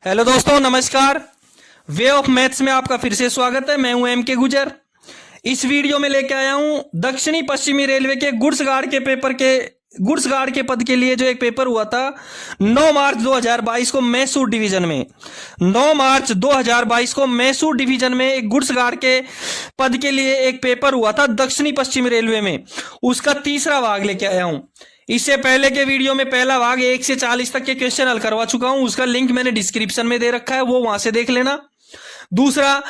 Hello दोस्तों, नमस्कार। Way of maths में आपका फिर से स्वागत है। मैं हूं एम के गुजर। इस वीडियो में लेके आया हूं दक्षिणी पश्चिमी रेलवे के गुड्स गार्ड के पद के लिए जो एक पेपर हुआ था 9 मार्च 2022 को मैसूर डिवीजन में। 9 मार्च 2022 को मैसूर डिवीजन में एक गुड्स गार्ड के पद के लिए एक पेपर हुआ था दक्षिणी पश्चिमी रेलवे में। उसका तीसरा भाग लेके आया हूं। इससे पहले के वीडियो में पहला भाग 1 से 40 तक के क्वेश्चन हल करवा चुका हूं, उसका लिंक मैंने डिस्क्रिप्शन में दे रखा है, वो वहां से देख लेना। दूसरा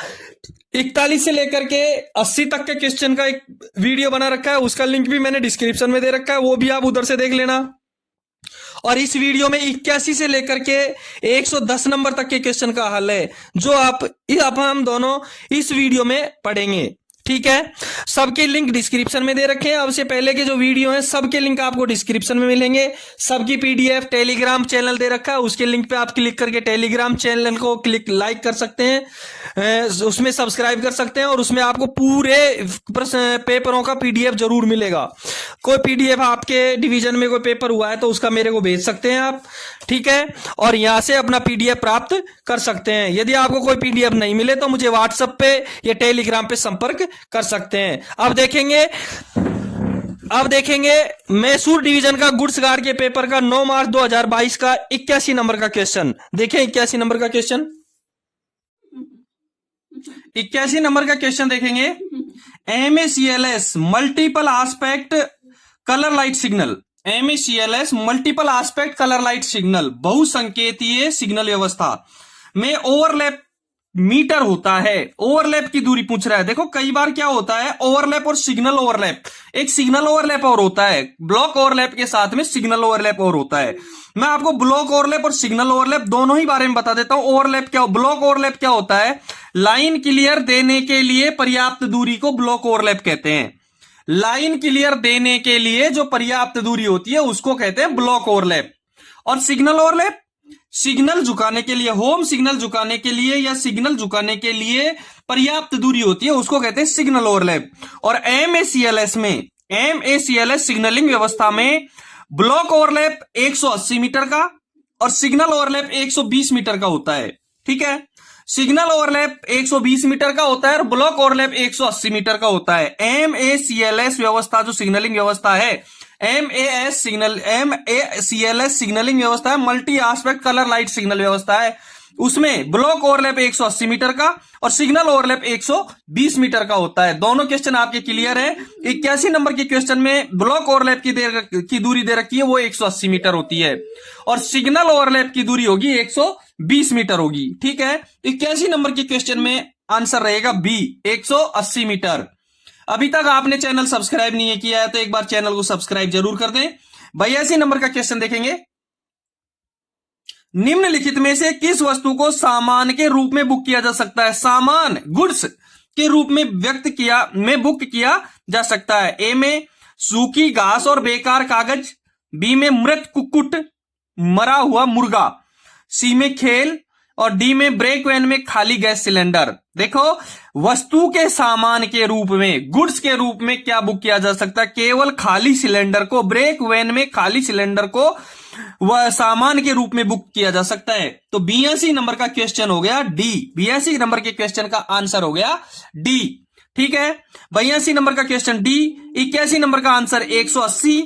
41 से लेकर के 80 तक के क्वेश्चन का एक वीडियो बना रखा है, उसका लिंक भी मैंने डिस्क्रिप्शन में दे रखा है, वो भी आप उधर से देख लेना। और इस वीडियो में 81 से लेकर के 110 नंबर तक के क्वेश्चन का हल है, जो हम दोनों इस वीडियो में पढ़ेंगे। ठीक है, सबके लिंक डिस्क्रिप्शन में दे रखे हैं। अब से पहले के जो वीडियो हैं सबके लिंक आपको डिस्क्रिप्शन में मिलेंगे। सबकी पीडीएफ टेलीग्राम चैनल दे रखा है, उसके लिंक पे आप क्लिक करके टेलीग्राम चैनल को लाइक कर सकते हैं, उसमें सब्सक्राइब कर सकते हैं और उसमें आपको पूरे पेपरों का पीडीएफ जरूर मिलेगा। कोई पीडीएफ आपके डिवीजन में कोई पेपर हुआ है तो उसका मेरे को भेज सकते हैं आप। ठीक है, और यहां से अपना पीडीएफ प्राप्त कर सकते हैं। यदि आपको कोई पीडीएफ नहीं मिले तो मुझे व्हाट्सएप पे या टेलीग्राम पे संपर्क कर सकते हैं। अब देखेंगे मैसूर डिवीजन का गुड्स गार्ड के पेपर का 9 मार्च 2022 का 81 नंबर का क्वेश्चन। देखें 81 नंबर का क्वेश्चन। 81 नंबर का क्वेश्चन देखेंगे। MACLS multiple aspect colour light signal. MACLS multiple aspect colour light signal बहुसंकेतीय सिग्नल व्यवस्था में ओवरलैप मीटर होता है। ओवरलैप की दूरी पूछ रहा है। देखो कई बार क्या होता है, ओवरलैप और सिग्नल ओवरलैप, एक सिग्नल ओवरलैप और होता है, ब्लॉक ओवरलैप के साथ में सिग्नल ओवरलैप और होता है। मैं आपको ब्लॉक ओवरलैप और सिग्नल ओवरलैप दोनों ही बारे में बता देता हूं। ओवरलैप क्या, ब्लॉक ओवरलैप क्या होता है, लाइन क्लियर देने के लिए पर्याप्त दूरी को ब्लॉक ओवरलैप कहते हैं। लाइन क्लियर देने के लिए जो पर्याप्त दूरी होती है उसको कहते हैं ब्लॉक ओवरलैप। और सिग्नल ओवरलैप, सिग्नल झुकाने के लिए, होम सिग्नल झुकाने के लिए या सिग्नल झुकाने के लिए पर्याप्त दूरी होती है उसको कहते हैं सिग्नल ओवरलैप। और MACLS सिग्नलिंग व्यवस्था में ब्लॉक ओवरलैप 180 मीटर का और सिग्नल ओवरलैप 120 मीटर का होता है। ठीक है, सिग्नल ओवरलैप 120 मीटर का होता है और ब्लॉक ओवरलैप 180 मीटर का होता है। MACLS व्यवस्था जो सिग्नलिंग व्यवस्था है, MACLS सिग्नलिंग व्यवस्था है, multi aspect colour light signal व्यवस्था है। उसमें ब्लॉक ओवरलैप 180 मीटर का और सिग्नल ओवरलैप 120 मीटर का होता है। दोनों क्वेश्चन आपके क्लियर है। 81 नंबर के क्वेश्चन में ब्लॉक ओवरलैप की दूरी दे रखी है, वो 180 मीटर होती है और सिग्नल ओवरलैप की दूरी होगी 120 मीटर होगी। ठीक है, 81 नंबर के क्वेश्चन में आंसर रहेगा बी, 180 मीटर। अभी तक आपने चैनल सब्सक्राइब नहीं किया है तो एक बार चैनल को सब्सक्राइब जरूर कर दें। 82 नंबर का क्वेश्चन देखेंगे। निम्नलिखित में से किस वस्तु को सामान के रूप में बुक किया जा सकता है। सामान, गुड्स के रूप में बुक किया जा सकता है। ए में सूखी घास और बेकार कागज, बी में मृत कुक्कुट, मरा हुआ मुर्गा, सी में खेल और डी में ब्रेक वैन में खाली गैस सिलेंडर। देखो वस्तु के सामान के रूप में, गुड्स के रूप में क्या बुक किया जा सकता है, केवल खाली सिलेंडर को। ब्रेक वैन में खाली सिलेंडर को वह सामान के रूप में बुक किया जा सकता है। तो 82 नंबर का क्वेश्चन हो गया डी। 82 नंबर के क्वेश्चन का आंसर हो गया डी। ठीक है, 82 नंबर का क्वेश्चन डी। 81 नंबर का आंसर 180।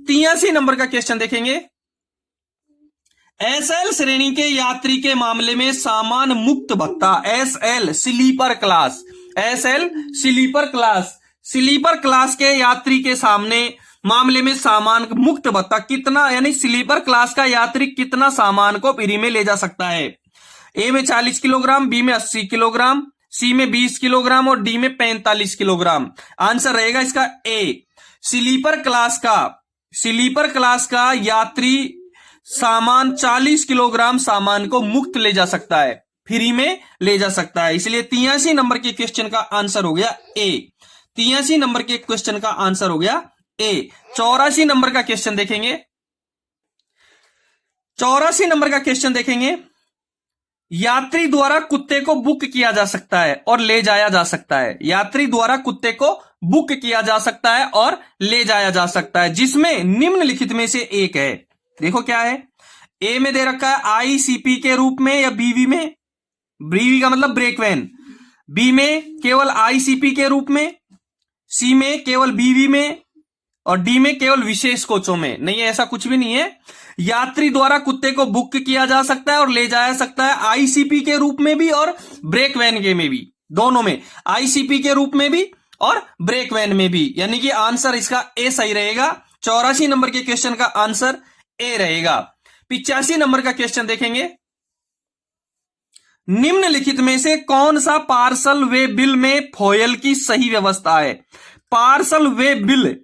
83 नंबर का क्वेश्चन देखेंगे। SL श्रेणी के यात्री के मामले में सामान मुक्त भत्ता, SL sleeper class, SL sleeper class, sleeper class के यात्री के मामले में सामान मुक्त भत्ता कितना, यानी स्लीपर क्लास का यात्री कितना सामान को फ्री में ले जा सकता है। ए में 40 किलोग्राम, बी में 80 किलोग्राम, सी में 20 किलोग्राम और डी में 45 किलोग्राम। आंसर रहेगा इसका ए। स्लीपर क्लास का यात्री सामान 40 किलोग्राम सामान को मुक्त ले जा सकता है, फ्री में ले जा सकता है। इसलिए 83 नंबर के क्वेश्चन का आंसर हो गया ए। 83 नंबर के क्वेश्चन का आंसर हो गया ए। 84 नंबर का क्वेश्चन देखेंगे। 84 नंबर का क्वेश्चन देखेंगे। यात्री द्वारा कुत्ते को बुक किया जा सकता है और ले जाया जा सकता है। यात्री द्वारा कुत्ते को बुक किया जा सकता है और ले जाया जा सकता है, जिसमें निम्नलिखित में से एक है। देखो क्या है, ए में दे रखा है आईसीपी के रूप में या बीवी में, बीवी का मतलब ब्रेक वैन, बी में केवल आईसीपी के रूप में, सी में केवल बीवी में, और डी में केवल विशेष कोचों में। नहीं, ऐसा कुछ भी नहीं है। यात्री द्वारा कुत्ते को बुक किया जा सकता है और ले जाया सकता है आईसीपी के रूप में भी और ब्रेक वैन के में भी, दोनों में, आईसीपी के रूप में भी और ब्रेक वैन में भी। यानी कि आंसर इसका ए सही रहेगा। 84 नंबर के क्वेश्चन का आंसर ए रहेगा। 85 नंबर का क्वेश्चन देखेंगे। निम्नलिखित में से कौन सा पार्सल वे बिल में फॉयल की सही व्यवस्था है? पार्सल वे बिल,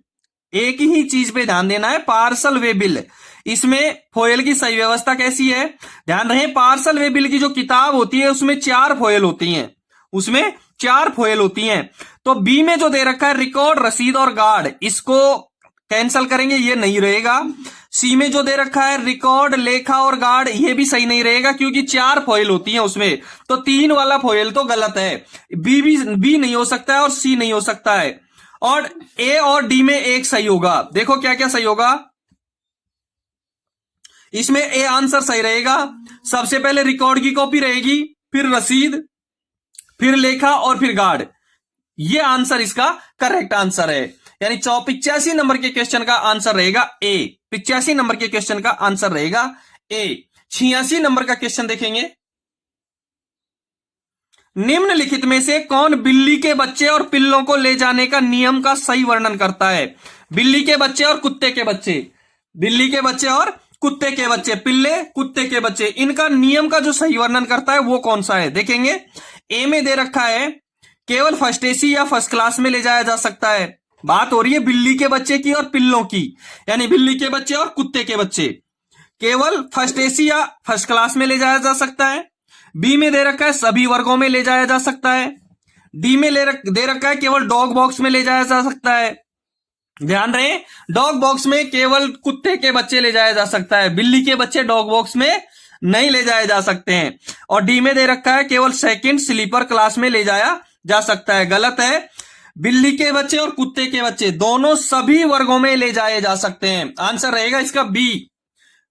एक ही चीज पे ध्यान देना है, पार्सल वे बिल, इसमें फॉयल की सही व्यवस्था कैसी है? ध्यान रहे, पार्सल वे बिल की जो किताब होती है उसमें 4 फॉयल होती हैं, उसमें 4 फॉयल होती हैं। तो बी में जो दे रखा है रिकॉर्ड, रसीद और गार्ड, इसको कैंसल करेंगे, ये नहीं रहेगा। सी में जो दे रखा है रिकॉर्ड, लेखा और गार्ड, ये भी सही नहीं रहेगा क्योंकि 4 फॉयल होती हैं उसमें, तो 3 वाला फॉयल तो गलत है। बी नहीं हो सकता है और सी नहीं हो सकता है, और ए और डी में एक सही होगा। देखो क्या क्या सही होगा इसमें। ए आंसर सही रहेगा। सबसे पहले रिकॉर्ड की कॉपी रहेगी, फिर रसीद, फिर लेखा और फिर गार्ड। ये आंसर इसका करेक्ट आंसर है। यानी 85 नंबर के क्वेश्चन का आंसर रहेगा ए। 85 नंबर के क्वेश्चन का आंसर रहेगा ए। 86 नंबर का क्वेश्चन देखेंगे। निम्नलिखित में से कौन बिल्ली के बच्चे और पिल्लों को ले जाने का नियम का सही वर्णन करता है? बिल्ली के बच्चे और कुत्ते के बच्चे, बिल्ली के बच्चे और कुत्ते के बच्चे, पिल्ले कुत्ते के बच्चे, इनका नियम का जो सही वर्णन करता है वो कौन सा है? देखेंगे। ए में दे रखा है केवल फर्स्ट एसी या फर्स्ट क्लास में ले जाया जा सकता है। बात हो रही है बिल्ली के बच्चे की और पिल्लों की, यानी बिल्ली के बच्चे और कुत्ते के बच्चे केवल फर्स्ट एसी या फर्स्ट क्लास में ले जाया जा सकता है। बी में दे रखा है सभी वर्गों में ले जाया जा सकता है। डी में दे रखा है केवल डॉग बॉक्स में ले जाया जा सकता है। ध्यान रहे, डॉग बॉक्स में केवल कुत्ते के बच्चे ले जाया जा सकता है, बिल्ली के बच्चे डॉग बॉक्स में नहीं ले जाए जा सकते हैं। और डी में दे रखा है केवल सेकंड स्लीपर क्लास में ले जाया जा सकता है। गलत है। बिल्ली के बच्चे और कुत्ते के बच्चे दोनों सभी वर्गों में ले जाए जा सकते हैं। आंसर रहेगा इसका बी।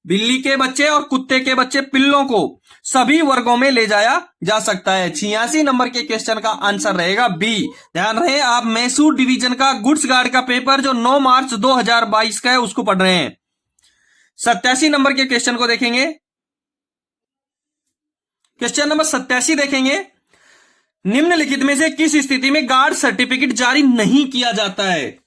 बिल्ली के बच्चे और कुत्ते के बच्चे, पिल्लों को सभी वर्गों में ले जाया जा सकता है। 86 नंबर के क्वेश्चन का आंसर रहेगा बी। ध्यान रहे, आप मैसूर डिवीजन का गुड्स गार्ड का पेपर जो 9 मार्च 2022 का है उसको पढ़ रहे हैं। 87 नंबर के क्वेश्चन को देखेंगे। क्वेश्चन नंबर 87 देखेंगे। निम्नलिखित में से किस स्थिति में गार्ड सर्टिफिकेट जारी नहीं किया जाता है?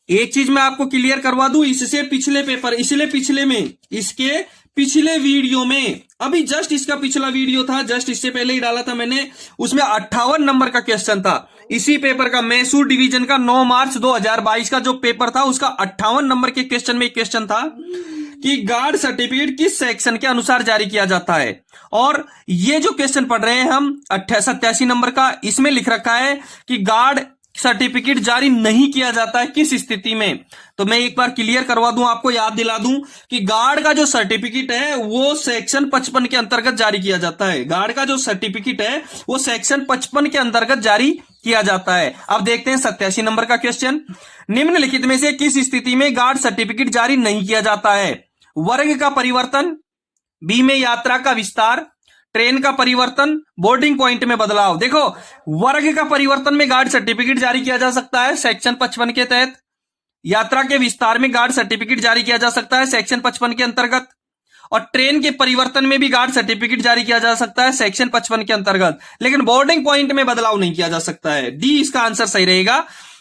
एक चीज मैं आपको क्लियर करवा दूं, इससे पिछले पेपर, इसलिए पिछले में, इसके पिछले वीडियो में, अभी जस्ट इसका पिछला वीडियो था, जस्ट इससे पहले ही डाला था मैंने, उसमें 58 नंबर का क्वेश्चन था इसी पेपर का, मैसूर डिवीजन का 9 मार्च 2022 का जो पेपर था उसका 58 नंबर के क्वेश्चन में एक क्वेश्चन था कि गार्ड सर्टिफिकेट किस सेक्शन के अनुसार जारी किया जाता है। और ये जो क्वेश्चन पढ़ रहे हैं हम 87 नंबर का, इसमें लिख रखा है कि गार्ड सर्टिफिकेट जारी नहीं किया जाता है किस स्थिति में। तो मैं एक बार क्लियर करवा दूं, आपको याद दिला दूं कि गार्ड का जो सर्टिफिकेट है वो सेक्शन 55 के अंतर्गत जारी किया जाता है। गार्ड का जो सर्टिफिकेट है वो सेक्शन 55 के अंतर्गत जारी किया जाता है। अब देखते हैं 87 नंबर का क्वेश्चन। निम्नलिखित में से किस स्थिति में गार्ड सर्टिफिकेट जारी नहीं किया जाता है? वर्ग का परिवर्तन, बी में यात्रा का विस्तार, ट्रेन का परिवर्तन, बोर्डिंग पॉइंट में बदलाव। देखो, वर्ग का परिवर्तन में गार्ड सर्टिफिकेट जारी किया जा सकता है सेक्शन 55 के तहत। यात्रा के विस्तार में गार्ड सर्टिफिकेट जारी किया जा सकता है सेक्शन 55 के अंतर्गत। और ट्रेन के परिवर्तन में भी गार्ड सर्टिफिकेट जारी किया जा सकता है सेक्शन 55 के अंतर्गत। लेकिन बोर्डिंग पॉइंट में बदलाव नहीं किया जा सकता है। डी इसका आंसर सही रहेगा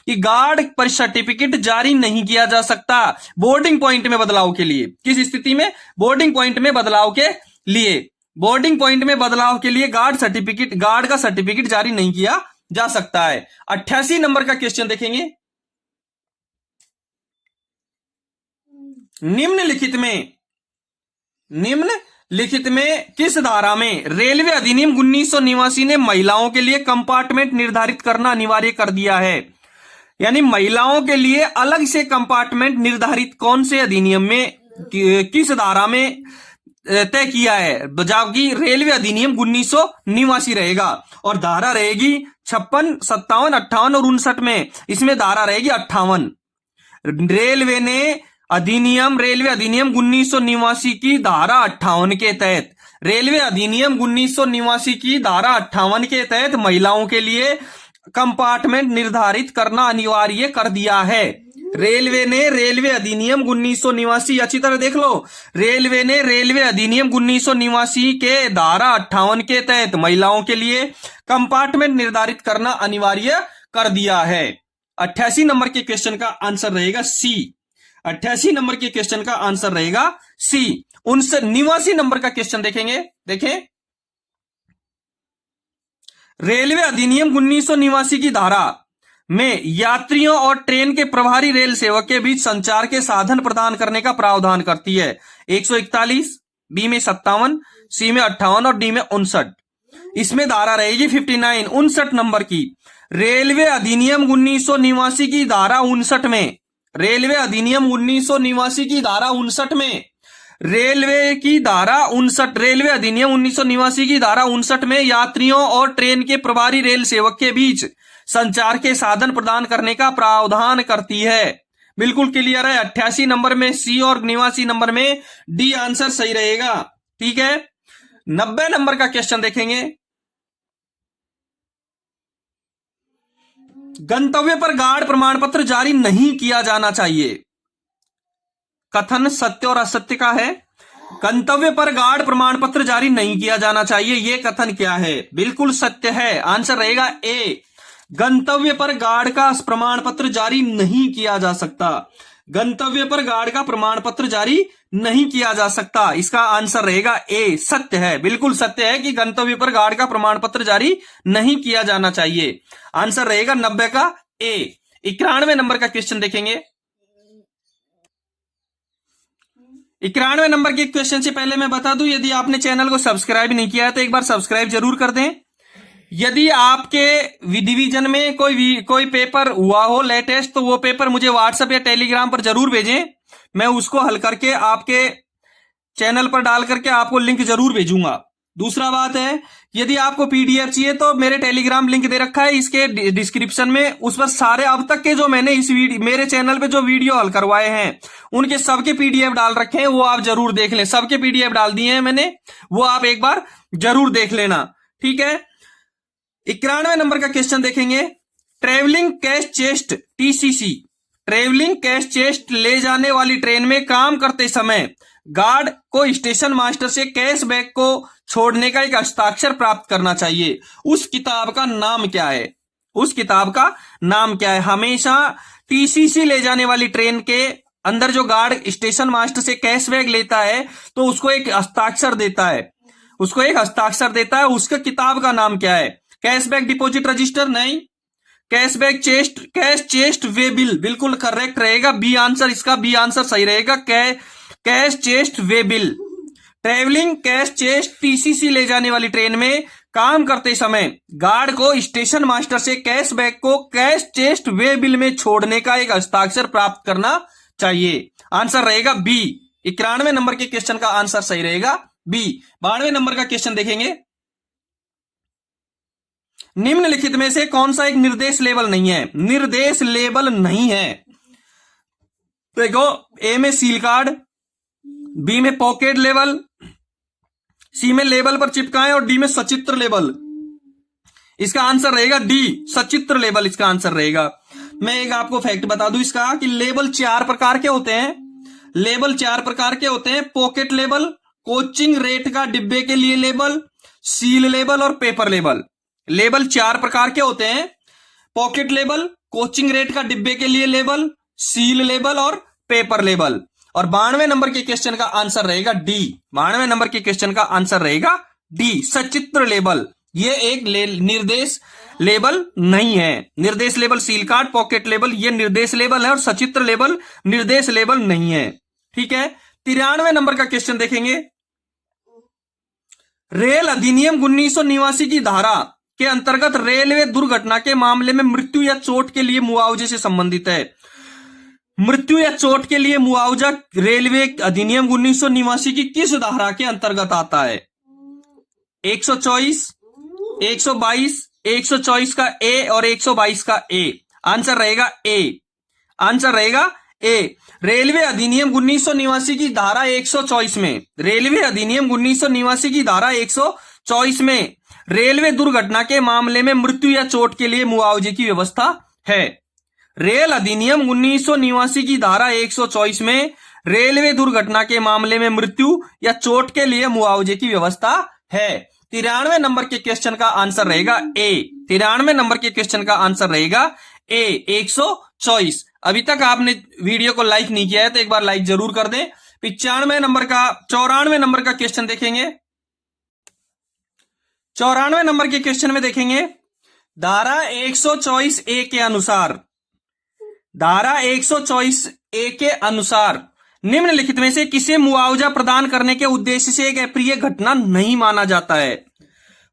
कि गार्ड पर सर्टिफिकेट जारी नहीं किया जा सकता बोर्डिंग पॉइंट में बदलाव के लिए। किस स्थिति में? बोर्डिंग पॉइंट में बदलाव के लिए। बोर्डिंग पॉइंट में बदलाव के लिए गार्ड का सर्टिफिकेट जारी नहीं किया जा सकता है। 88 नंबर का क्वेश्चन देखेंगे। निम्नलिखित में किस धारा में रेलवे अधिनियम 1989 ने महिलाओं के लिए कंपार्टमेंट निर्धारित करना अनिवार्य कर दिया है? यानी महिलाओं के लिए अलग से कंपार्टमेंट निर्धारित कौन से अधिनियम में, किस धारा में तय किया है? जबकि रेलवे अधिनियम 1989 रहेगा और धारा रहेगी 56, 57, 58 और 59 में। इसमें धारा रहेगी 58। रेलवे ने अधिनियम, रेलवे अधिनियम 1989 की धारा 58 के तहत, रेलवे अधिनियम 1989 की धारा 58 के तहत महिलाओं के लिए कंपार्टमेंट निर्धारित करना अनिवार्य कर दिया है। रेलवे ने रेलवे अधिनियम 1989, अच्छी तरह देख लो, रेलवे ने रेलवे अधिनियम 1989 के धारा 58 के तहत महिलाओं के लिए कंपार्टमेंट निर्धारित करना अनिवार्य कर दिया है। 88 नंबर के क्वेश्चन का आंसर रहेगा सी। 88 नंबर के क्वेश्चन का आंसर रहेगा सी। 89 नंबर का क्वेश्चन देखेंगे, देखें, रेलवे अधिनियम 1989 की धारा में यात्रियों और ट्रेन के प्रभारी रेल सेवक के बीच संचार के साधन प्रदान करने का प्रावधान करती है। 141, बी में 57, सी में 58 और डी में 59। इसमें धारा रहेगी 59, 59 नंबर की। रेलवे अधिनियम 1989 की धारा 59 में, रेलवे अधिनियम 1989 की धारा 59 में, रेलवे की धारा 59, रेलवे अधिनियम 1989 की धारा 59 में यात्रियों और ट्रेन के प्रभारी रेल सेवक के बीच संचार के साधन प्रदान करने का प्रावधान करती है। बिल्कुल क्लियर है। 88 नंबर में सी और 89 नंबर में डी आंसर सही रहेगा। ठीक है। 90 नंबर का क्वेश्चन देखेंगे, गंतव्य पर गार्ड प्रमाण पत्र जारी नहीं किया जाना चाहिए। कथन सत्य और असत्य का है। गंतव्य पर गार्ड प्रमाण पत्र जारी नहीं किया जाना चाहिए, यह कथन क्या है? बिल्कुल सत्य है। आंसर रहेगा ए। गंतव्य पर गार्ड का प्रमाण पत्र जारी नहीं किया जा सकता। गंतव्य पर गार्ड का प्रमाण पत्र जारी नहीं किया जा सकता। इसका आंसर रहेगा ए, सत्य है। बिल्कुल सत्य है कि गंतव्य पर गार्ड का प्रमाण पत्र जारी नहीं किया जाना चाहिए। आंसर रहेगा 90 का ए। 91 नंबर का क्वेश्चन देखेंगे। 91 नंबर के क्वेश्चन से पहले मैं बता दूं, यदि आपने चैनल को सब्सक्राइब नहीं किया है तो एक बार सब्सक्राइब जरूर कर दें। यदि आपके डिवीजन में कोई पेपर हुआ हो लेटेस्ट, तो वो पेपर मुझे व्हाट्सएप या टेलीग्राम पर जरूर भेजें। मैं उसको हल करके आपके चैनल पर डाल करके आपको लिंक जरूर भेजूंगा। दूसरा बात है, यदि आपको पीडीएफ चाहिए तो मेरे टेलीग्राम लिंक दे रखा है इसके डिस्क्रिप्शन में, उस पर सारे अब तक के जो मैंने इस मेरे चैनल पे जो वीडियो हल करवाए हैं उनके सबके पीडीएफ डाल रखे हैं, वो आप जरूर देख लें। सबके पीडीएफ डाल दिए हैं मैंने, वो आप एक बार जरूर देख लेना। ठीक है। 91 नंबर का क्वेश्चन देखेंगे, travelling cash chest TCC, travelling cash chest ले जाने वाली ट्रेन में काम करते समय गार्ड को स्टेशन मास्टर से कैश बैग को छोड़ने का एक हस्ताक्षर प्राप्त करना चाहिए। उस किताब का नाम क्या है? उस किताब का नाम क्या है? हमेशा टीसीसी ले जाने वाली ट्रेन के अंदर जो गार्ड स्टेशन मास्टर से कैश बैग लेता है तो उसको एक हस्ताक्षर देता है, उसको एक हस्ताक्षर देता है। उसका किताब का नाम क्या है? Cashback deposit register? नहीं। Cashback chest, cash chest way bill, बिल्कुल करेक्ट रहेगा। बी आंसर, इसका बी आंसर सही रहेगा। Cash chest way bill. Travelling cash chest TCC ले जाने वाली ट्रेन में काम करते समय गार्ड को स्टेशन मास्टर से कैश बैग को कैश चेस्ट वे बिल में छोड़ने का एक हस्ताक्षर प्राप्त करना चाहिए। आंसर रहेगा बी। 91 नंबर के क्वेश्चन का आंसर सही रहेगा बी। 92 नंबर का क्वेश्चन देखेंगे, निम्नलिखित में से कौन सा एक निर्देश लेबल नहीं है? निर्देश लेबल नहीं है। देखो, ए में सील कार्ड, बी में पॉकेट लेबल, सी में लेबल पर चिपकाएं और डी में सचित्र लेबल। इसका आंसर रहेगा डी, सचित्र लेबल इसका आंसर रहेगा। मैं एक आपको फैक्ट बता दूं इसका कि लेबल 4 प्रकार के होते हैं। लेबल 4 प्रकार के होते हैं। पॉकेट लेबल, कोचिंग रेट का डिब्बे के लिए लेबल, सील लेबल और पेपर लेबल। लेबल 4 प्रकार के होते हैं। पॉकेट लेबल, कोचिंग रेट का डिब्बे के लिए लेबल, सील लेबल और पेपर लेबल। और 92 नंबर के क्वेश्चन का आंसर रहेगा डी। 92 नंबर के क्वेश्चन का आंसर रहेगा डी, सचित्र लेबल। ये एक निर्देश लेबल नहीं है। निर्देश label seal card, pocket label ये निर्देश लेबल है और सचित्र लेबल निर्देश लेबल नहीं है। ठीक है। 93 नंबर का क्वेश्चन देखेंगे, रेल अधिनियम 1989 की धारा के अंतर्गत रेलवे दुर्घटना के मामले में मृत्यु या चोट के लिए मुआवजे से संबंधित है। मृत्यु या चोट के लिए मुआवजा रेलवे अधिनियम 1989 की किस धारा के अंतर्गत आता है? 124, 122, 124 का ए और 122 का ए। आंसर रहेगा ए। आंसर रहेगा ए, रेलवे अधिनियम 1989 की धारा 124 में, रेलवे अधिनियम 1989 की धारा 124 में रेलवे दुर्घटना के मामले में मृत्यु या चोट के लिए मुआवजे की व्यवस्था है। रेल अधिनियम 1989 की धारा 124 में रेलवे दुर्घटना के मामले में मृत्यु या चोट के लिए मुआवजे की व्यवस्था है। 93 नंबर के क्वेश्चन का आंसर रहेगा ए। 93 नंबर के क्वेश्चन का आंसर रहेगा ए 124। अभी तक आपने वीडियो को लाइक नहीं किया है तो एक बार लाइक जरूर कर दें। 94 नंबर का क्वेश्चन देखेंगे। 94 नंबर के क्वेश्चन में देखेंगे, धारा 124 ए के अनुसार, धारा 124 ए के अनुसार निम्नलिखित में से किसे मुआवजा प्रदान करने के उद्देश्य से एक अप्रिय घटना नहीं माना जाता है।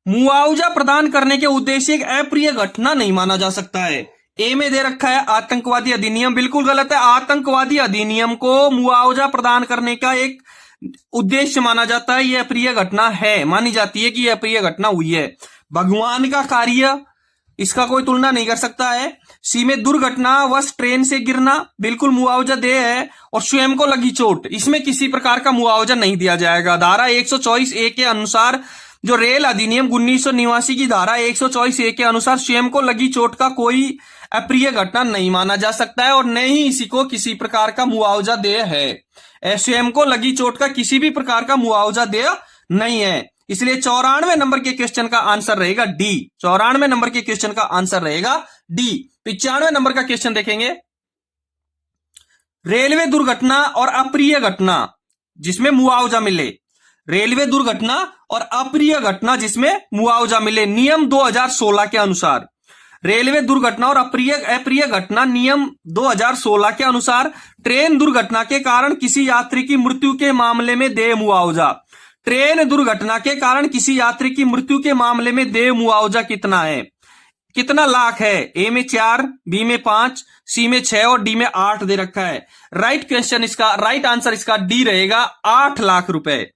मुआवजा प्रदान करने के उद्देश्य एक अप्रिय घटना नहीं माना जा सकता है। ए में दे रखा है आतंकवादी अधिनियम, बिल्कुल गलत है। आतंकवादी अधिनियम को मुआवजा प्रदान करने का एक उद्देश्य माना जाता है, यह अप्रिय घटना है, मानी जाती है कि यह अप्रिय घटना हुई है। भगवान का कार्य, इसका कोई तुलना नहीं कर सकता है। सी में दुर्घटना वश ट्रेन से गिरना, बिल्कुल मुआवजा दे है। और स्वयं को लगी चोट, इसमें किसी प्रकार का मुआवजा नहीं दिया जाएगा। धारा 124 ए के अनुसार, जो रेल अधिनियम 1989 की धारा 124 ए के अनुसार स्वयं को लगी चोट का कोई अप्रिय घटना नहीं माना जा सकता है और न ही इसी को किसी प्रकार का मुआवजा देय है। स्वयं को लगी चोट का किसी भी प्रकार का मुआवजा देय नहीं है। इसलिए 94 नंबर के क्वेश्चन का आंसर रहेगा डी। 94 नंबर के क्वेश्चन का आंसर रहेगा डी। 95 नंबर का क्वेश्चन देखेंगे, रेलवे दुर्घटना और अप्रिय घटना जिसमें मुआवजा मिले, रेलवे दुर्घटना और अप्रिय घटना जिसमें मुआवजा मिले, नियम 2016 के अनुसार, रेलवे दुर्घटना और अप्रिय घटना नियम 2016 के अनुसार ट्रेन दुर्घटना के कारण किसी यात्री की मृत्यु के मामले में देय मुआवजा, ट्रेन दुर्घटना के कारण किसी यात्री की मृत्यु के मामले में देय मुआवजा कितना है, कितना लाख है। ए में 4, बी में 5, सी में 6 और डी में 8 दे रखा है। राइट आंसर इसका डी रहेगा, 8 लाख रुपए।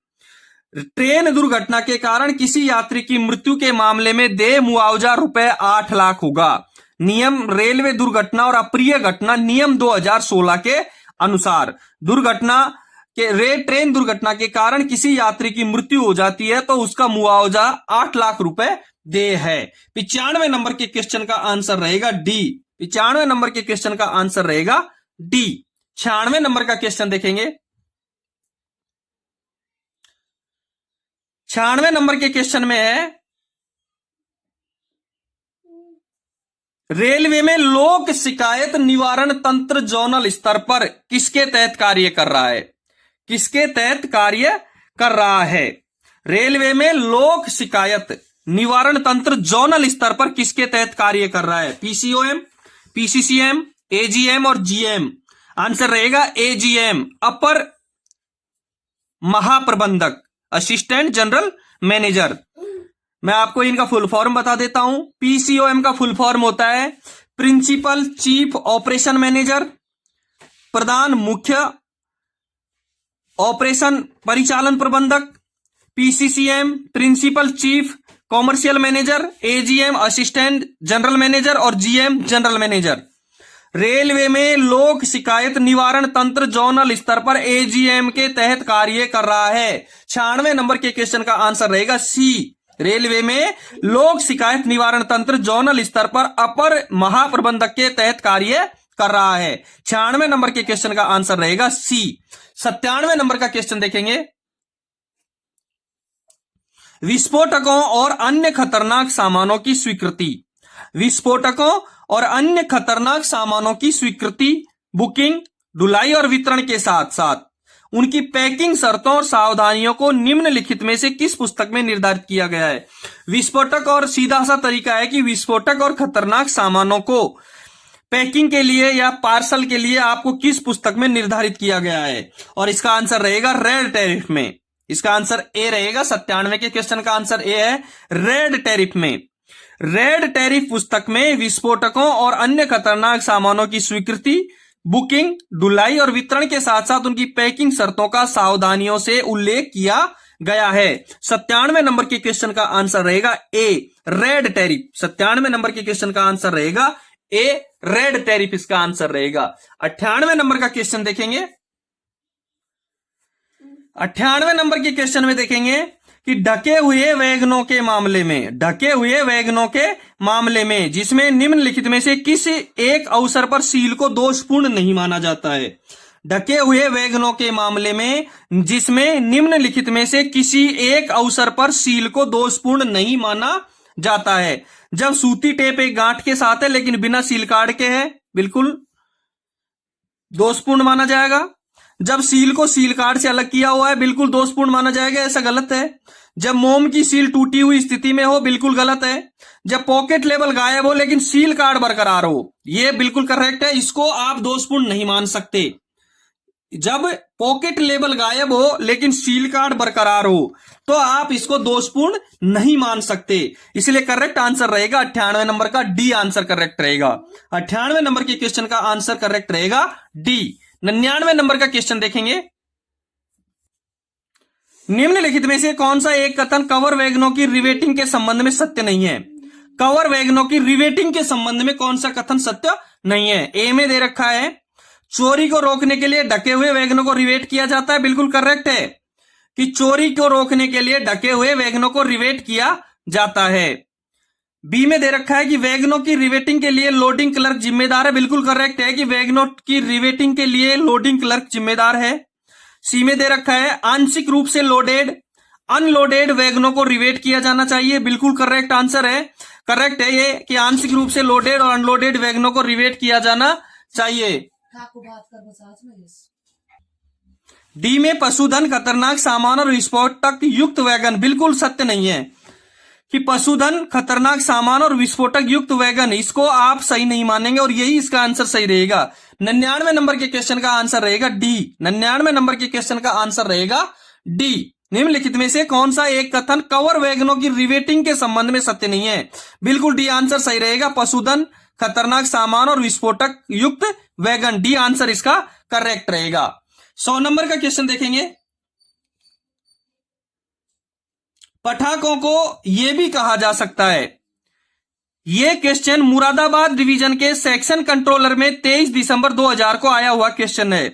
ट्रेन दुर्घटना के कारण किसी यात्री की मृत्यु के मामले में देय मुआवजा रुपए 8 लाख होगा। नियम रेलवे दुर्घटना और अप्रिय घटना नियम 2016 के अनुसार, ट्रेन दुर्घटना के कारण किसी यात्री की मृत्यु हो जाती है तो उसका मुआवजा 8 लाख रुपए देय है। 95 नंबर के क्वेश्चन का आंसर रहेगा डी। 95 नंबर के क्वेश्चन का आंसर रहेगा डी। 96 नंबर का क्वेश्चन देखेंगे। 96 नंबर के क्वेश्चन में है, रेलवे में लोक शिकायत निवारण तंत्र जोनल स्तर पर किसके तहत कार्य कर रहा है, किसके तहत कार्य कर रहा है। रेलवे में लोक शिकायत निवारण तंत्र जोनल स्तर पर किसके तहत कार्य कर रहा है, पीसीओएम, पीसीसीएम, एजीएम और जीएम। आंसर रहेगा एजीएम, अपर महाप्रबंधक, असिस्टेंट जनरल मैनेजर। मैं आपको इनका फुल फॉर्म बता देता हूं। पीसीओएम का फुल फॉर्म होता है प्रिंसिपल चीफ ऑपरेशन मैनेजर, प्रधान मुख्य ऑपरेशन परिचालन प्रबंधक। PCCM principal chief commercial manager, AGM assistant general manager और जीएम जनरल मैनेजर। रेलवे में लोक शिकायत निवारण तंत्र जोनल स्तर पर एजीएम के तहत कार्य कर रहा है। 96 नंबर के क्वेश्चन का आंसर रहेगा सी। रेलवे में लोक शिकायत निवारण तंत्र जोनल स्तर पर अपर महाप्रबंधक के तहत कार्य कर रहा है। 96 नंबर के क्वेश्चन का आंसर रहेगा सी। 97 नंबर का क्वेश्चन देखेंगे, विस्फोटकों और अन्य खतरनाक सामानों की स्वीकृति, विस्फोटकों और अन्य खतरनाक सामानों की स्वीकृति, बुकिंग, ढुलाई और वितरण के साथ साथ उनकी पैकिंग शर्तों और सावधानियों को निम्नलिखित में से किस पुस्तक में निर्धारित किया गया है। विस्फोटक, और सीधा सा तरीका है कि विस्फोटक और खतरनाक सामानों को पैकिंग के लिए या पार्सल के लिए आपको किस पुस्तक में निर्धारित किया गया है, और इसका आंसर रहेगा रेड टैरिफ में। इसका आंसर ए रहेगा। 97 के क्वेश्चन का आंसर ए है, रेड टैरिफ में। रेड टैरिफ पुस्तक में विस्फोटकों और अन्य खतरनाक सामानों की स्वीकृति, बुकिंग, ढुलाई और वितरण के साथ साथ उनकी पैकिंग शर्तों का सावधानियों से उल्लेख किया गया है। 97 नंबर के क्वेश्चन का आंसर रहेगा ए, रेड टैरिफ। 97 नंबर के क्वेश्चन का आंसर रहेगा ए रेड टैरिफ इसका आंसर रहेगा। 98वें नंबर का क्वेश्चन देखेंगे। 98वें नंबर के क्वेश्चन में देखेंगे कि ढके हुए वैगनों के मामले में जिसमें निम्नलिखित में से किस एक अवसर पर सील को दोषपूर्ण नहीं माना जाता है। ढके हुए वैगनों के मामले में जिसमें निम्नलिखित में से किसी एक अवसर पर सील को दोषपूर्ण नहीं माना जाता है। जब सूती टेप एक गांठ के साथ है लेकिन बिना सील कार्ड के है, बिल्कुल दोषपूर्ण माना जाएगा। जब सील को सील कार्ड से अलग किया हुआ है, बिल्कुल दोषपूर्ण माना जाएगा, ऐसा गलत है। जब मोम की सील टूटी हुई स्थिति में हो, बिल्कुल गलत है। जब पॉकेट लेबल गायब हो लेकिन सील कार्ड बरकरार हो, यह बिल्कुल करेक्ट है, इसको आप दोषपूर्ण नहीं मान सकते। जब पॉकेट लेबल गायब हो लेकिन सील कार्ड बरकरार हो तो आप इसको दोषपूर्ण नहीं मान सकते। इसलिए करेक्ट आंसर रहेगा 98वें नंबर का डी आंसर करेक्ट रहेगा। 98वें नंबर के क्वेश्चन का आंसर करेक्ट रहेगा डी। 99वें नंबर का क्वेश्चन देखेंगे। निम्नलिखित में से कौन सा एक कथन कवर वैगनों की रिवेटिंग के संबंध में सत्य नहीं है। कवर वैगनों की रिवेटिंग के संबंध में कौन सा कथन सत्य नहीं है। ए में दे रखा है चोरी को रोकने के लिए ढके हुए वैगनों को रिवेट किया जाता है, बिल्कुल करेक्ट है कि चोरी को रोकने के लिए ढके हुए वैगनों को रिवेट किया जाता है। बी में दे रखा है कि वैगनों की रिवेटिंग के लिए लोडिंग क्लर्क जिम्मेदार है, बिल्कुल करेक्ट है कि वैगनों की रिवेटिंग के लिए लोडिंग क्लर्क जिम्मेदार है। सी में दे रखा है आंशिक रूप से लोडेड अनलोडेड वैगनों को रिवेट किया जाना चाहिए, बिल्कुल करेक्ट आंसर है, करेक्ट है ये कि आंशिक रूप से लोडेड और अनलोडेड वैगनों को रिवेट किया जाना चाहिए। डी में पशुधन खतरनाक सामान और विस्फोटक युक्त वैगन, बिल्कुल सत्य नहीं है कि पशुधन खतरनाक सामान और विस्फोटक युक्त वैगन, इसको आप सही नहीं मानेंगे और यही इसका आंसर सही रहेगा। 99वें नंबर के क्वेश्चन का आंसर रहेगा डी। 99वें नंबर के क्वेश्चन का आंसर रहेगा डी। निम्नलिखित में से कौन सा एक कथन कवर वैगनों की रिवेटिंग के संबंध में सत्य नहीं है। बिल्कुल डी आंसर सही रहेगा, पशुधन खतरनाक सामान और विस्फोटक युक्त वैगन, डी आंसर इसका करेक्ट रहेगा। 100 नंबर का क्वेश्चन देखेंगे। पटाखों को यह भी कहा जा सकता है। यह क्वेश्चन मुरादाबाद डिवीजन के सेक्शन कंट्रोलर में 23 दिसंबर 2000 को आया हुआ क्वेश्चन है।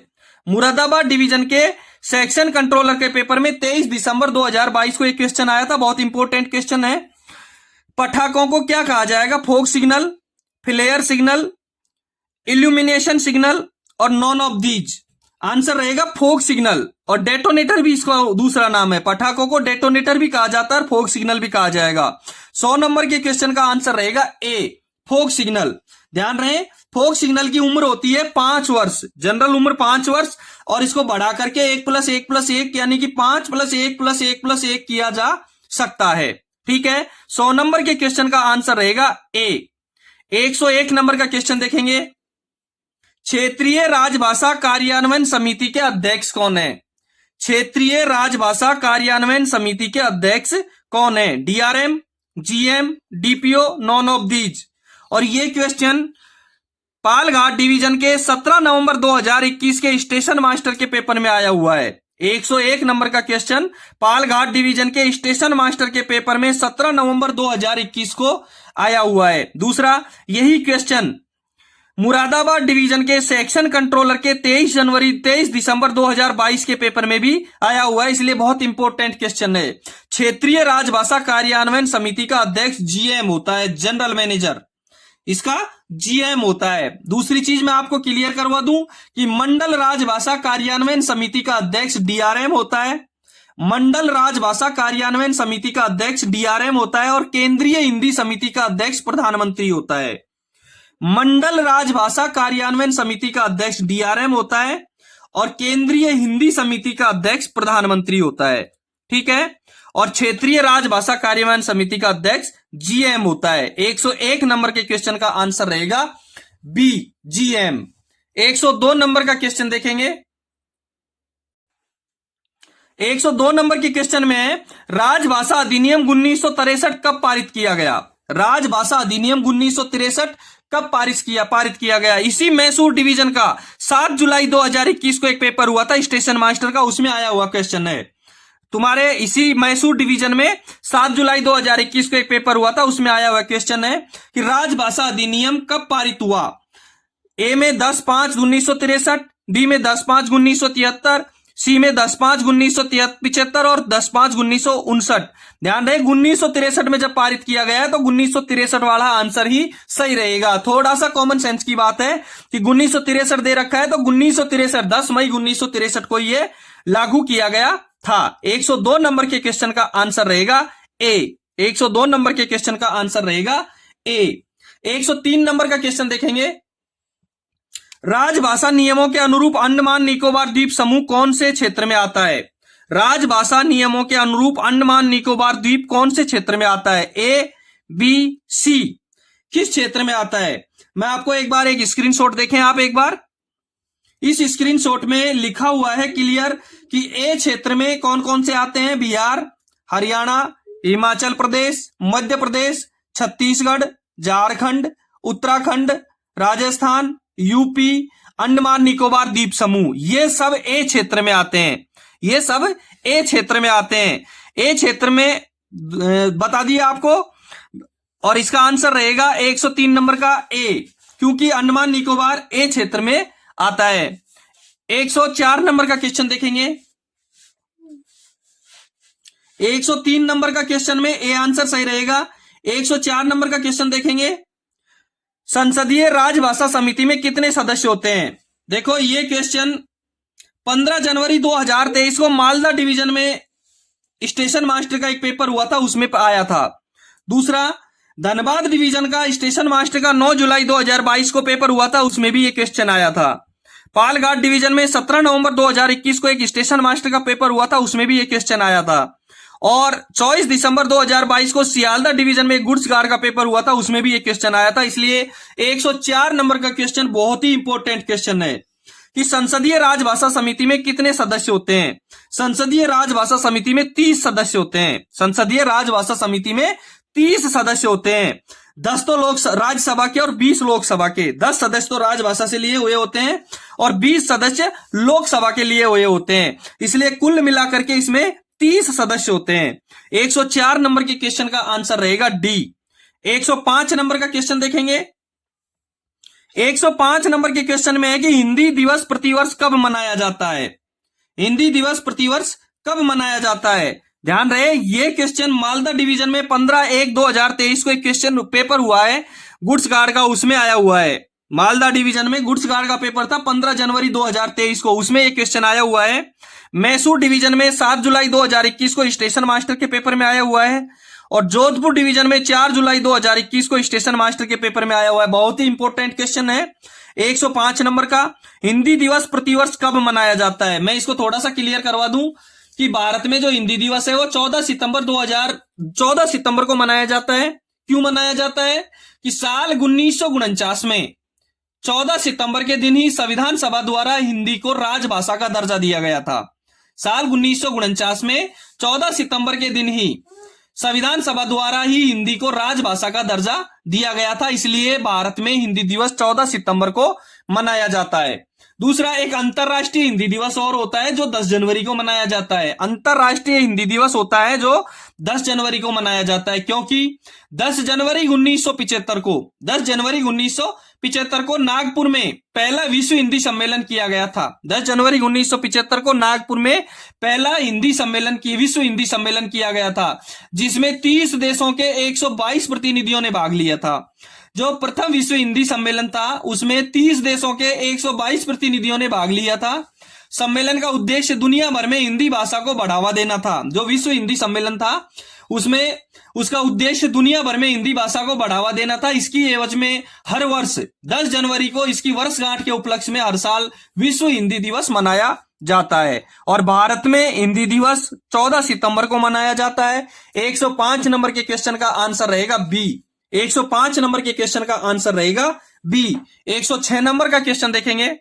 मुरादाबाद डिवीजन के सेक्शन कंट्रोलर के पेपर में 23 दिसंबर 2022 को एक क्वेश्चन आया था, बहुत इंपॉर्टेंट क्वेश्चन है। पटाखों को क्या कहा जाएगा, fog signal, flare signal, illumination signal और नॉन ऑफ दीज। आंसर रहेगा फोक सिग्नल, और डेटोनेटर भी इसका दूसरा नाम है। पटाखों को डेटोनेटर भी कहा जाता है और फोक सिग्नल भी कहा जाएगा। 100 नंबर के क्वेश्चन का आंसर रहेगा ए, फोक सिग्नल। ध्यान रहे, फोक सिग्नल की उम्र होती है 5 वर्ष, जनरल उम्र 5 वर्ष, और इसको बढ़ा करके 1+1+1 यानी कि 5+1+1+1 किया जा सकता है। ठीक है, 100 नंबर के क्वेश्चन का आंसर रहेगा ए। 101 नंबर का क्वेश्चन देखेंगे। क्षेत्रीय राजभाषा कार्यान्वयन समिति के अध्यक्ष कौन है। क्षेत्रीय राजभाषा कार्यान्वयन समिति के अध्यक्ष कौन है। DRM, GM, DPO, non of these. और ये क्वेश्चन पालघाट डिवीजन के 17 नवंबर 2021 के स्टेशन मास्टर के पेपर में आया हुआ है। 101 नंबर का क्वेश्चन पालघाट डिवीजन के स्टेशन मास्टर के पेपर में 17 नवंबर 2021 को आया हुआ है। दूसरा, यही क्वेश्चन मुरादाबाद डिवीजन के सेक्शन कंट्रोलर के 23 दिसंबर 2022 के पेपर में भी आया हुआ है, इसलिए बहुत इंपॉर्टेंट क्वेश्चन है। क्षेत्रीय राजभाषा कार्यान्वयन समिति का अध्यक्ष जीएम होता है, जनरल मैनेजर इसका जीएम होता है। दूसरी चीज मैं आपको क्लियर करवा दूं कि मंडल राजभाषा कार्यान्वयन समिति का अध्यक्ष डीआरएम होता है। मंडल राजभाषा कार्यान्वयन समिति का अध्यक्ष डीआरएम होता है और केंद्रीय हिंदी समिति का अध्यक्ष प्रधानमंत्री होता है। मंडल राजभाषा कार्यान्वयन समिति का अध्यक्ष डीआरएम होता है और केंद्रीय हिंदी समिति का अध्यक्ष प्रधानमंत्री होता है। ठीक है, और क्षेत्रीय राजभाषा कार्यान्वयन समिति का अध्यक्ष जीएम होता है। 101 नंबर के क्वेश्चन का आंसर रहेगा बी, जीएम। 102 नंबर का क्वेश्चन देखेंगे। 102 नंबर के क्वेश्चन में राजभाषा अधिनियम 1963 कब पारित किया गया। राजभाषा अधिनियम 1963 कब पारित किया गया। इसी मैसूर डिवीजन का 7 जुलाई 2021 को एक पेपर हुआ था स्टेशन मास्टर का, उसमें आया हुआ क्वेश्चन है। तुम्हारे इसी मैसूर डिवीजन में 7 जुलाई 2021 को एक पेपर हुआ था, उसमें आया हुआ क्वेश्चन है कि राजभाषा अधिनियम कब पारित हुआ। ए में 10/5/1963, बी में 10/5/1973, सी में 10/5/1975 और 10/5/1959। ध्यान रहे 1963 में जब पारित किया गया है तो 1963 वाला आंसर ही सही रहेगा। थोड़ा सा कॉमन सेंस की बात है कि 1963 दे रखा है तो 1963 10 मई 1963 को ये लागू किया गया था। 102 नंबर के क्वेश्चन का आंसर रहेगा ए। 102 नंबर के क्वेश्चन का आंसर रहेगा ए। 103 नंबर का क्वेश्चन देखेंगे। राजभाषा नियमों के अनुरूप अंडमान निकोबार द्वीप समूह कौन से क्षेत्र में आता है। राजभाषा नियमों के अनुरूप अंडमान निकोबार द्वीप कौन से क्षेत्र में आता है, ए बी सी, किस क्षेत्र में आता है। मैं आपको एक बार एक स्क्रीनशॉट देखें आप एक बार। इस स्क्रीनशॉट में लिखा हुआ है क्लियर कि ए क्षेत्र में कौन कौन से आते हैं, बिहार, हरियाणा, हिमाचल प्रदेश, मध्य प्रदेश, छत्तीसगढ़, झारखंड, उत्तराखंड, राजस्थान, यूपी, अंडमान निकोबार द्वीप समूह, ये सब ए क्षेत्र में आते हैं। ये सब ए क्षेत्र में आते हैं। ए क्षेत्र में बता दिया आपको और इसका आंसर रहेगा 103 नंबर का ए, क्योंकि अंडमान निकोबार ए क्षेत्र में आता है। 104 नंबर का क्वेश्चन देखेंगे। 103 नंबर का क्वेश्चन में ए आंसर सही रहेगा। 104 नंबर का क्वेश्चन देखेंगे। संसदीय राजभाषा समिति में कितने सदस्य होते हैं। देखो ये क्वेश्चन 15 जनवरी 2023 को मालदा डिवीजन में स्टेशन मास्टर का एक पेपर हुआ था, उसमें आया था। दूसरा धनबाद डिवीजन का स्टेशन मास्टर का 9 जुलाई 2022 को पेपर हुआ था, उसमें भी ये क्वेश्चन आया था। पालघाट डिवीजन में 17 नवंबर 2021 को एक स्टेशन मास्टर का पेपर हुआ था, उसमें भी ये क्वेश्चन आया था। और 24 दिसंबर 2022 को सियालदा डिवीजन में गुड्स गार्ड का पेपर हुआ था, उसमें भी ये क्वेश्चन आया था। इसलिए 104 नंबर का क्वेश्चन बहुत ही इंपॉर्टेंट क्वेश्चन है कि संसदीय राजभाषा समिति में कितने सदस्य होते हैं। संसदीय राजभाषा समिति में 30 सदस्य होते हैं। संसदीय राजभाषा समिति में 30 सदस्य होते हैं। 10 तो लोक राज्यसभा के और 20 लोकसभा के। 10 सदस्य तो राजभाषा से लिए हुए होते हैं और 20 सदस्य लोकसभा के लिए हुए होते हैं। इसलिए कुल मिलाकर के इसमें 30 सदस्य होते हैं। 104 नंबर के क्वेश्चन का आंसर रहेगा डी। 105 नंबर का क्वेश्चन देखेंगे। 105 नंबर के क्वेश्चन में है कि हिंदी दिवस प्रतिवर्ष कब मनाया जाता है। हिंदी दिवस प्रतिवर्ष कब मनाया जाता है। ध्यान रहे ये क्वेश्चन मालदा डिवीजन में 15/1/2023 को एक क्वेश्चन पेपर हुआ है गुड्स गार्ड का, उसमें आया हुआ है। मालदा डिवीजन में गुड्स गार्ड का पेपर था 15 जनवरी 2023 को, उसमें एक क्वेश्चन आया हुआ है। मैसूर डिवीजन में 7 जुलाई 2021 को स्टेशन मास्टर के पेपर में आया हुआ है और जोधपुर डिवीजन में 4 जुलाई 2021 को स्टेशन मास्टर के पेपर में आया हुआ है। बहुत ही इंपॉर्टेंट क्वेश्चन है। 105 नंबर का हिंदी दिवस प्रतिवर्ष कब मनाया जाता है। मैं इसको थोड़ा सा क्लियर करवा दूं कि भारत में जो हिंदी दिवस है वो 14 सितंबर को मनाया जाता है। क्यों मनाया जाता है कि साल 1949 में 14 सितंबर के दिन ही संविधान सभा द्वारा हिंदी को राजभाषा का दर्जा दिया गया था। साल 1949 में 14 सितंबर के दिन ही संविधान सभा द्वारा ही हिंदी को राजभाषा का दर्जा दिया गया था। इसलिए भारत में हिंदी दिवस 14 सितंबर को मनाया जाता है। दूसरा एक अंतरराष्ट्रीय हिंदी दिवस और होता है जो 10 जनवरी को मनाया जाता है। अंतरराष्ट्रीय हिंदी दिवस होता है जो 10 जनवरी को मनाया जाता है, क्योंकि 10 जनवरी 1975 को नागपुर में पहला विश्व हिंदी सम्मेलन किया गया था। 10 जनवरी 1975 को नागपुर में पहला विश्व हिंदी सम्मेलन किया गया था, जिसमें 30 देशों के 122 प्रतिनिधियों ने भाग लिया था। जो प्रथम विश्व हिंदी सम्मेलन था उसमें 30 देशों के 122 प्रतिनिधियों ने भाग लिया था। सम्मेलन का उद्देश्य दुनिया भर में हिंदी भाषा को बढ़ावा देना था। जो विश्व हिंदी सम्मेलन था उसमें उसका उद्देश्य दुनिया भर में हिंदी भाषा को बढ़ावा देना था। इसकी एवज में हर वर्ष 10 जनवरी को इसकी वर्षगांठ के उपलक्ष्य में हर साल विश्व हिंदी दिवस मनाया जाता है और भारत में हिंदी दिवस 14 सितंबर को मनाया जाता है। 105 नंबर के क्वेश्चन का आंसर रहेगा बी। 105 नंबर के क्वेश्चन का आंसर रहेगा बी। 106 नंबर का क्वेश्चन देखेंगे।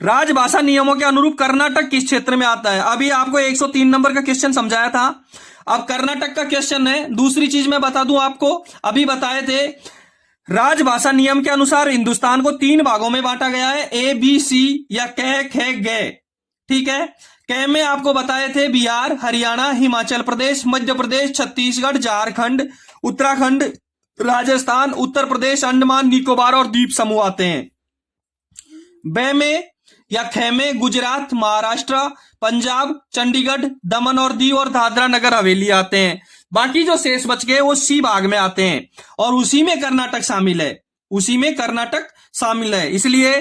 राजभाषा नियमों के अनुरूप कर्नाटक किस क्षेत्र में आता है। अभी आपको 103 नंबर का क्वेश्चन समझाया था, अब कर्नाटक का क्वेश्चन है। दूसरी चीज मैं बता दूं आपको, अभी बताए थे राजभाषा नियम के अनुसार हिंदुस्तान को 3 भागों में बांटा गया है, ए बी सी या कह ख ग। ठीक है। क में आपको बताए थे बिहार, हरियाणा, हिमाचल प्रदेश, मध्य प्रदेश, छत्तीसगढ़, झारखंड, उत्तराखंड, राजस्थान, उत्तर प्रदेश, अंडमान निकोबार और द्वीप समूह आते हैं। ब में या ख में गुजरात, महाराष्ट्र, पंजाब, चंडीगढ़, दमन और दीव और दादरा नगर हवेली आते हैं। बाकी जो शेष बच गए वो सी भाग में आते हैं और उसी में कर्नाटक शामिल है, उसी में कर्नाटक शामिल है। इसलिए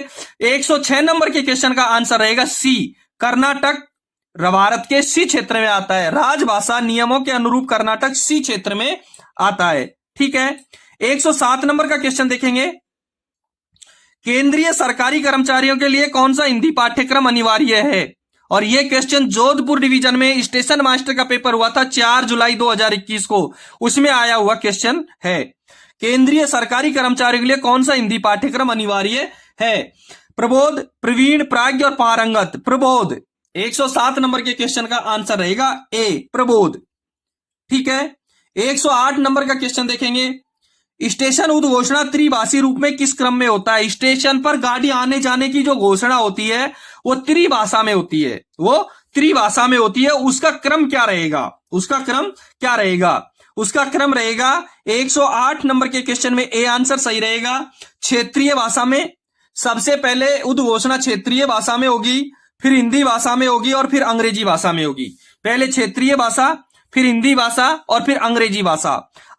106 नंबर के क्वेश्चन का आंसर रहेगा सी। कर्नाटक भारत के सी क्षेत्र में आता है। राजभाषा नियमों के अनुरूप कर्नाटक सी क्षेत्र में आता है। ठीक है। 107 नंबर का क्वेश्चन देखेंगे। केंद्रीय सरकारी कर्मचारियों के लिए कौन सा हिंदी पाठ्यक्रम अनिवार्य है? और यह क्वेश्चन जोधपुर डिवीजन में स्टेशन मास्टर का पेपर हुआ था 4 जुलाई 2021 को, उसमें आया हुआ क्वेश्चन है। केंद्रीय सरकारी कर्मचारियों के लिए कौन सा हिंदी पाठ्यक्रम अनिवार्य है? प्रबोध, प्रवीण, प्राज्ञ और पारंगत। प्रबोध 107 नंबर के क्वेश्चन का आंसर रहेगा ए, प्रबोध। ठीक है। 108 नंबर का क्वेश्चन देखेंगे। स्टेशन उद्घोषणा त्रिभाषी रूप में किस क्रम में होता है? स्टेशन पर गाड़ी आने जाने की जो घोषणा होती है वो त्रिभाषा में होती है, वो त्रिभाषा में होती है। उसका क्रम क्या रहेगा? उसका क्रम क्या रहेगा? उसका क्रम रहेगा 108 नंबर के क्वेश्चन में ए आंसर सही रहेगा। क्षेत्रीय भाषा में सबसे पहले उद्घोषणा क्षेत्रीय भाषा में होगी, फिर हिंदी भाषा में होगी और फिर अंग्रेजी भाषा में होगी। पहले क्षेत्रीय भाषा, फिर हिंदी भाषा और फिर अंग्रेजी भाषा।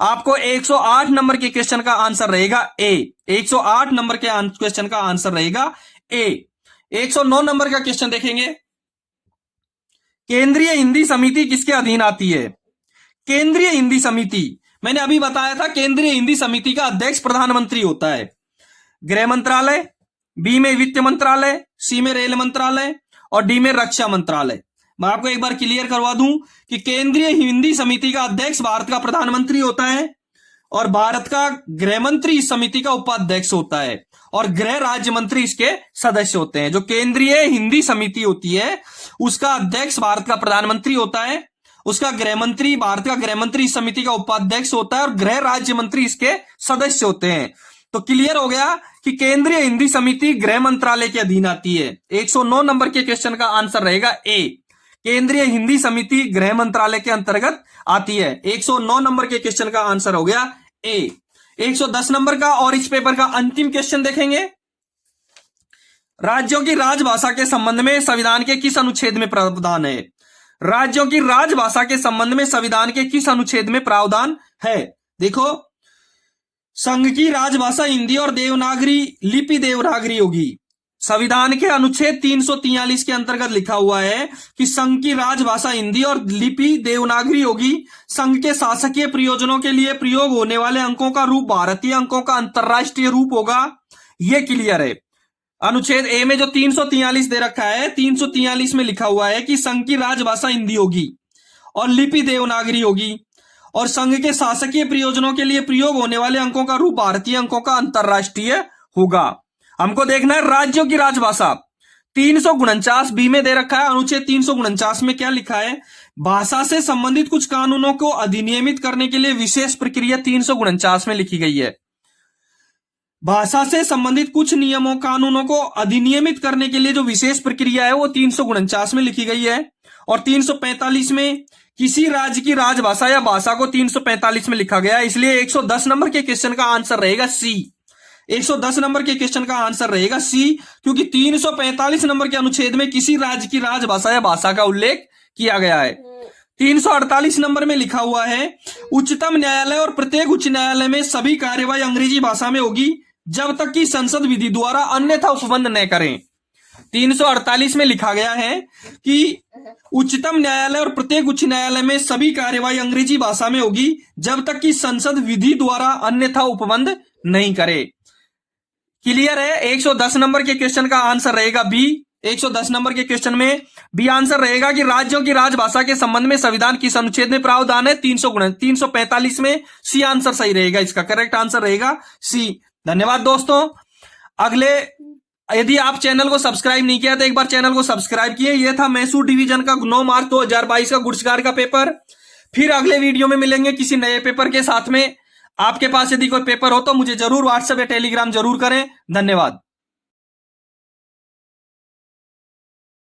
आपको 108 नंबर के क्वेश्चन का आंसर रहेगा ए। 108 नंबर के क्वेश्चन का आंसर रहेगा ए। 109 नंबर का क्वेश्चन देखेंगे। केंद्रीय हिंदी समिति किसके अधीन आती है? केंद्रीय हिंदी समिति, मैंने अभी बताया था, केंद्रीय हिंदी समिति का अध्यक्ष प्रधानमंत्री होता है। गृह मंत्रालय, बी में वित्त मंत्रालय, सी में रेल मंत्रालय और डी में रक्षा मंत्रालय। मैं आपको एक बार क्लियर करवा दूं कि केंद्रीय हिंदी समिति का अध्यक्ष भारत का प्रधानमंत्री होता है और भारत का गृह मंत्री इस समिति का उपाध्यक्ष होता है और गृह राज्य मंत्री इसके सदस्य होते हैं। जो केंद्रीय हिंदी समिति होती है उसका अध्यक्ष भारत का प्रधानमंत्री होता है, उसका गृह मंत्री, भारत का गृह मंत्री इस समिति का उपाध्यक्ष होता है और गृह राज्य मंत्री इसके सदस्य होते हैं। तो क्लियर हो गया कि केंद्रीय हिंदी समिति गृह मंत्रालय के अधीन आती है। 109 नंबर के क्वेश्चन का आंसर रहेगा ए। केंद्रीय हिंदी समिति गृह मंत्रालय के अंतर्गत आती है। 109 नंबर के क्वेश्चन का आंसर हो गया ए। 110 नंबर का और इस पेपर का अंतिम क्वेश्चन देखेंगे। राज्यों की राजभाषा के संबंध में संविधान के किस अनुच्छेद में प्रावधान है? राज्यों की राजभाषा के संबंध में संविधान के किस अनुच्छेद में प्रावधान है? देखो, संघ की राजभाषा हिंदी और देवनागरी लिपि देवनागरी होगी। संविधान के अनुच्छेद 343 के अंतर्गत लिखा हुआ है कि संघ की राजभाषा हिंदी और लिपि देवनागरी होगी। संघ के शासकीय प्रयोजनों के लिए प्रयोग होने वाले अंकों का रूप भारतीय अंकों का अंतरराष्ट्रीय रूप होगा। यह क्लियर है। अनुच्छेद ए में जो 343 दे रखा है, 343 में लिखा हुआ है कि संघ की राजभाषा हिंदी होगी और लिपि देवनागरी होगी और संघ के शासकीय प्रयोजनों के लिए प्रयोग होने वाले अंकों का रूप भारतीय अंकों का अंतरराष्ट्रीय होगा। हमको देखना है राज्यों की राजभाषा। 349 बी में दे रखा है। अनुच्छेद 349 में क्या लिखा है? भाषा से संबंधित कुछ कानूनों को अधिनियमित करने के लिए विशेष प्रक्रिया 349 में लिखी गई है। भाषा से संबंधित कुछ नियमों कानूनों को अधिनियमित करने के लिए जो विशेष प्रक्रिया है वो 349 में लिखी गई है। और 345 में किसी राज्य की राजभाषा या भाषा को 345 में लिखा गया है। इसलिए 110 नंबर के क्वेश्चन का आंसर रहेगा सी। 110 नंबर के क्वेश्चन का आंसर रहेगा सी, क्योंकि 345 नंबर के अनुच्छेद में किसी राज्य की राजभाषा या भाषा का उल्लेख किया गया है। 348 नंबर में लिखा हुआ है उच्चतम न्यायालय और प्रत्येक उच्च न्यायालय में सभी कार्यवाही अंग्रेजी भाषा में होगी जब तक कि संसद विधि द्वारा अन्यथा उपबंध न करें। 348 में लिखा गया है कि उच्चतम न्यायालय और प्रत्येक उच्च न्यायालय में सभी कार्यवाही अंग्रेजी भाषा में होगी जब तक कि संसद विधि द्वारा अन्यथा उपबंध नहीं करे। क्लियर है? 110 नंबर के क्वेश्चन का आंसर रहेगा बी। 110 नंबर के क्वेश्चन में बी आंसर रहेगा कि राज्यों की राजभाषा के संबंध में संविधान किस अनुच्छेद में प्रावधान है? 345 में। सी आंसर सही रहेगा, इसका करेक्ट आंसर रहेगा सी। धन्यवाद दोस्तों। अगले, यदि आप चैनल को सब्सक्राइब नहीं किया तो एक बार चैनल को सब्सक्राइब किए। यह था मैसूर डिवीजन का 9 मार्च 2022 का गुड्सगार्ड का पेपर। फिर अगले वीडियो में मिलेंगे किसी नए पेपर के साथ में। आपके पास यदि कोई पेपर हो तो मुझे जरूर व्हाट्सएप या टेलीग्राम जरूर करें। धन्यवाद।